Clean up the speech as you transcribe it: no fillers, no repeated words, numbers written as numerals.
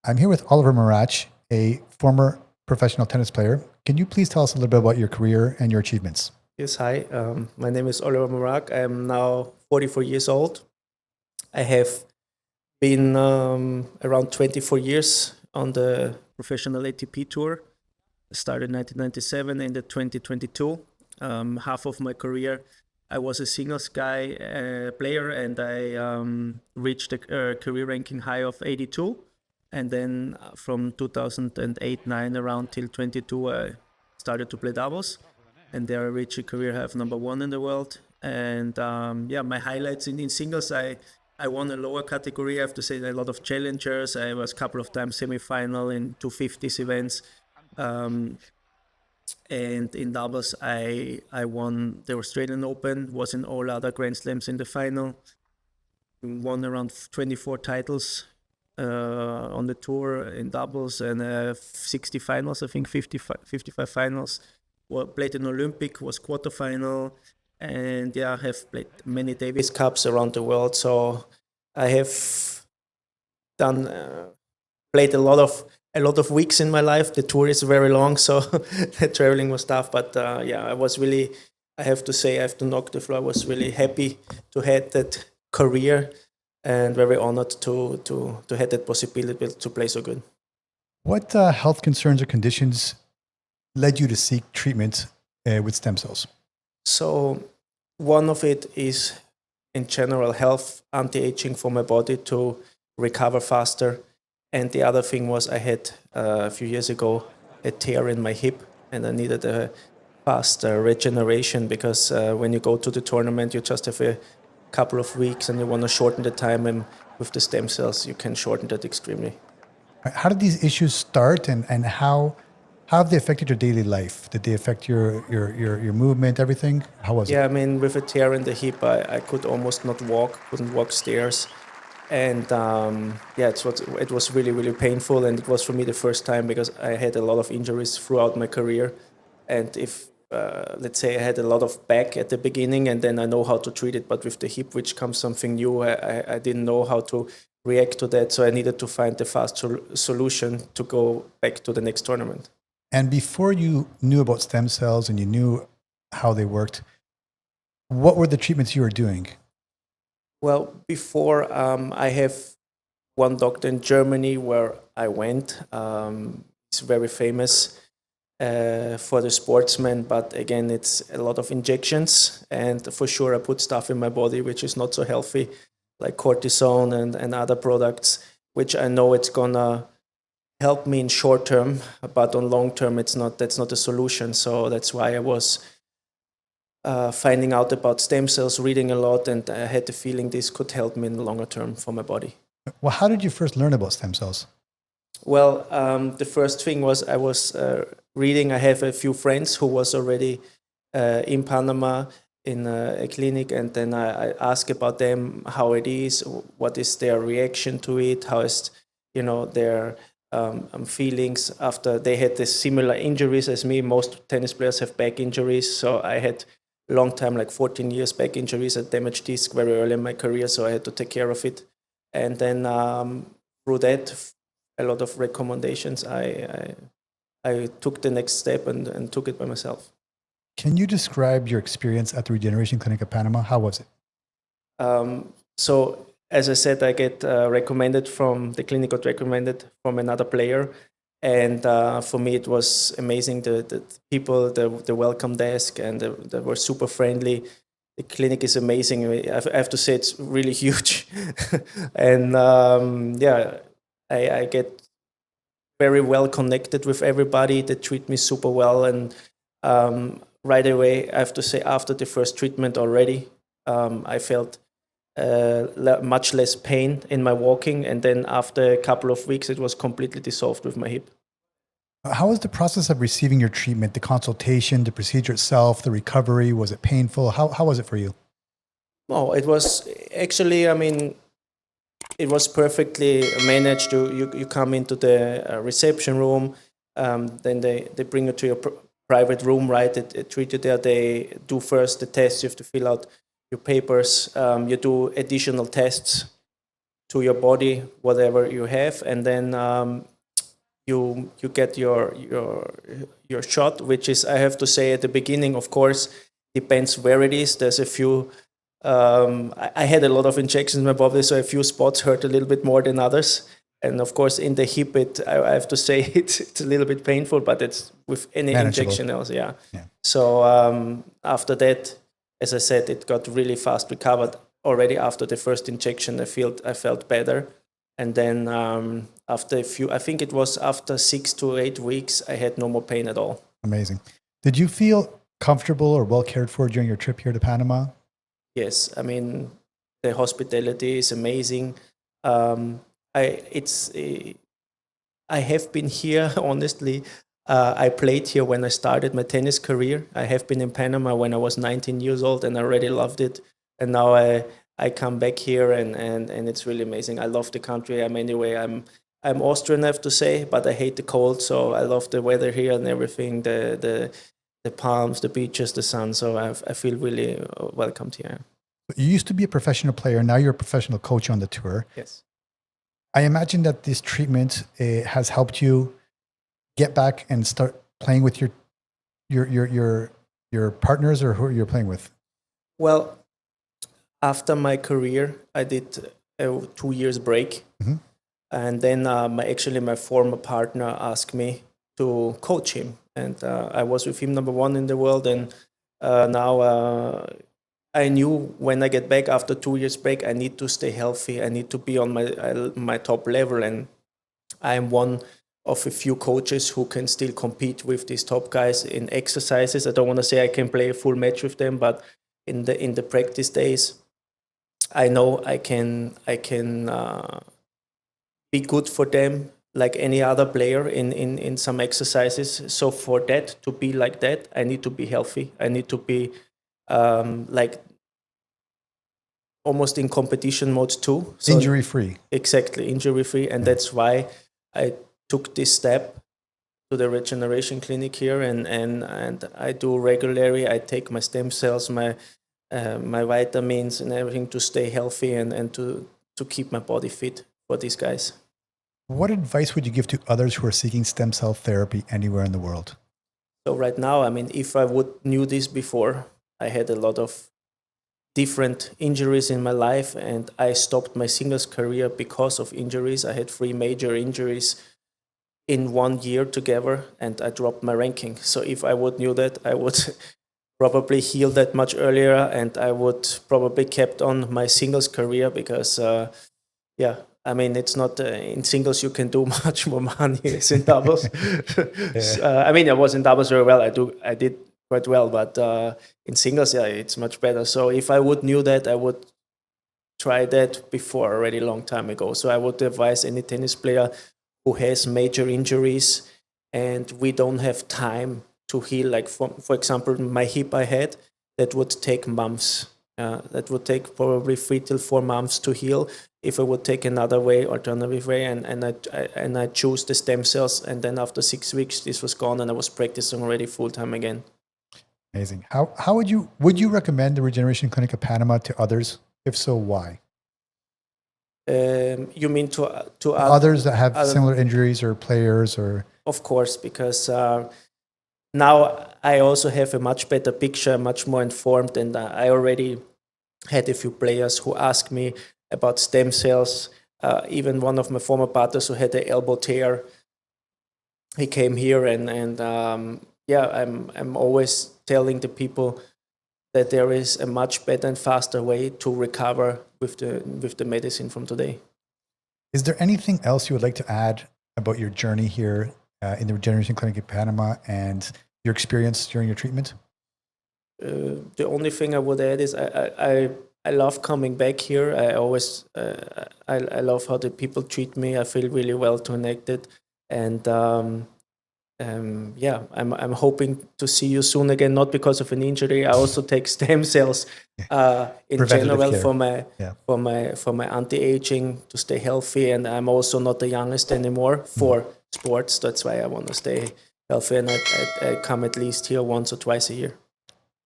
I'm here with Oliver Marach, a former professional tennis player. Can you please tell us a little bit about your career and your achievements? Yes, hi. My name is Oliver Marach. I am now 44 years old. I have been around 24 years on the professional ATP tour. I started in 1997, ended 2022. Half of my career, I was a singles guy player, and I reached a career ranking high of 82. And then from 2008-9 around till 22, I started to play doubles. And there I reached a career high of number one in the world. And my highlights in singles, I won a lower category. I have to say a lot of challengers. I was a couple of times semi-final in 250s events. And in doubles, I won the Australian Open, was in all other Grand Slams in the final, won around 24 titles on the tour in doubles, and 60 finals, I think 55 finals. Played in Olympic, was quarterfinal, and I have played many Davis Cups around the world. So I have done played a lot of weeks in my life. The tour is very long, so the traveling was tough. But I was really, I have to say, I have to knock the floor. I was really happy to have that career, and very honored to have that possibility to play so good. What health concerns or conditions led you to seek treatment with stem cells? So one of it is, in general, health, anti-aging for my body to recover faster. And the other thing was I had a few years ago a tear in my hip, and I needed a faster regeneration because when you go to the tournament, you just have a couple of weeks and you want to shorten the time, and with the stem cells, you can shorten that extremely. How did these issues start, and how have they affected your daily life? Did they affect your movement, everything? How was it? Yeah, I mean, with a tear in the hip, I could almost not walk, couldn't walk stairs. And it was really, really painful. And it was for me the first time because I had a lot of injuries throughout my career. And if, let's say, I had a lot of back at the beginning, and then I know how to treat it, but with the hip, which comes something new, I didn't know how to react to that. So I needed to find the fast solution to go back to the next tournament. And before you knew about stem cells and you knew how they worked, what were the treatments you were doing? Well, before I have one doctor in Germany where I went. He's very famous for the sportsmen, but again, it's a lot of injections, and for sure I put stuff in my body which is not so healthy, like cortisone and other products, which I know it's gonna help me in short term, but on long term, that's not a solution. So that's why I was finding out about stem cells, reading a lot, and I had the feeling this could help me in the longer term for my body. Well, how did you first learn about stem cells? Well, the first thing was I was reading. I have a few friends who was already in Panama in a clinic, and then I ask about them, how it is, what is their reaction to it, how is their feelings after they had the similar injuries as me. Most tennis players have back injuries, so I had a long time, like 14 years back injuries, a damaged disc very early in my career, so I had to take care of it. And then through that, a lot of recommendations, I took the next step and took it by myself. Can you describe your experience at the Regeneration Clinic of Panama? How was it? So as I said, I get recommended from the clinic, got recommended from another player. And for me, it was amazing. The people, the welcome desk, and they were super friendly. The clinic is amazing. I have to say it's really huge. And I get very well connected with everybody. They treat me super well. And right away, I have to say, after the first treatment already, I felt much less pain in my walking, and then after a couple of weeks it was completely dissolved with my hip. How was the process of receiving your treatment, the consultation, the procedure itself, the recovery? Was it painful? How was it for you? Oh, it was actually, I mean, it was perfectly managed. You come into the reception room, then they bring you to your private room, right? They treat you there. They do first the test. You have to fill out your papers. You do additional tests to your body whatever you have, and then you get your shot, which is, I have to say, at the beginning, of course, depends where it is. There's a few. I had a lot of injections in my body, so a few spots hurt a little bit more than others. And of course, in the hip, I have to say it's a little bit painful, but it's with any Manageable. injection else, yeah. So after that, as I said, it got really fast recovered. Already after the first injection, I felt better. And then after I think it was after 6 to 8 weeks, I had no more pain at all. Amazing. Did you feel comfortable or well cared for during your trip here to Panama? Yes, I mean, the hospitality is amazing. I have been here, honestly. I played here when I started my tennis career. I have been in Panama when I was 19 years old, and I already loved it. And now I come back here, and it's really amazing. I love the country. I'm Austrian, I have to say, but I hate the cold. So I love the weather here and everything, the palms, the beaches, the sun. So I feel really welcomed here. You used to be a professional player. Now you're a professional coach on the tour. Yes. I imagine that this treatment has helped you get back and start playing with your partners, or who you're playing with. Well, after my career, I did a 2 years break. Mm-hmm. And then my former partner asked me to coach him. And I was with him number one in the world. And now I knew when I get back after 2 years break, I need to stay healthy. I need to be on my top level. And I'm one of a few coaches who can still compete with these top guys in exercises. I don't want to say I can play a full match with them, but in the practice days, I know I can be good for them like any other player in some exercises. So for that to be like that, I need to be healthy. I need to be like almost in competition mode too. So Injury free. Exactly, injury free. And that's why I took this step to the Regeneration Clinic here, and I do regularly. I take my stem cells, my vitamins and everything to stay healthy and to keep my body fit for these guys. What advice would you give to others who are seeking stem cell therapy anywhere in the world? So right now, I mean, if I would knew this before, I had a lot of different injuries in my life, and I stopped my singles career because of injuries. I had 3 major injuries in 1 year together, and I dropped my ranking. So if I would knew that, I would probably heal that much earlier, and I would probably kept on my singles career because, I mean, it's not in singles you can do much more money as in doubles. I mean, I was in doubles very well. I did quite well, but in singles, it's much better. So if I would knew that, I would try that before already a long time ago. So I would advise any tennis player who has major injuries and we don't have time to heal. Like for example, my hip I had, that would take months. That would take probably 3 to 4 months to heal. If I would take another way, alternative way, and I choose the stem cells, and then after 6 weeks, this was gone, and I was practicing already full time again. Amazing. How would you recommend the Regeneration Clinic of Panama to others? If so, why? You mean to others that have similar injuries or players or? Of course, because now I also have a much better picture, much more informed, and I already had a few players who asked me about stem cells. Even one of my former partners who had an elbow tear, he came here, and I'm always telling the people that there is a much better and faster way to recover with the medicine from today. Is there anything else you would like to add about your journey here in the Regeneration Clinic in Panama and your experience during your treatment? The only thing I would add is I love coming back here. I always I love how the people treat me. I feel really well connected, and I'm hoping to see you soon again. Not because of an injury. I also take stem cells in general for my anti-aging to stay healthy, and I'm also not the youngest anymore for sports. That's why I want to stay healthy, and I come at least here once or twice a year.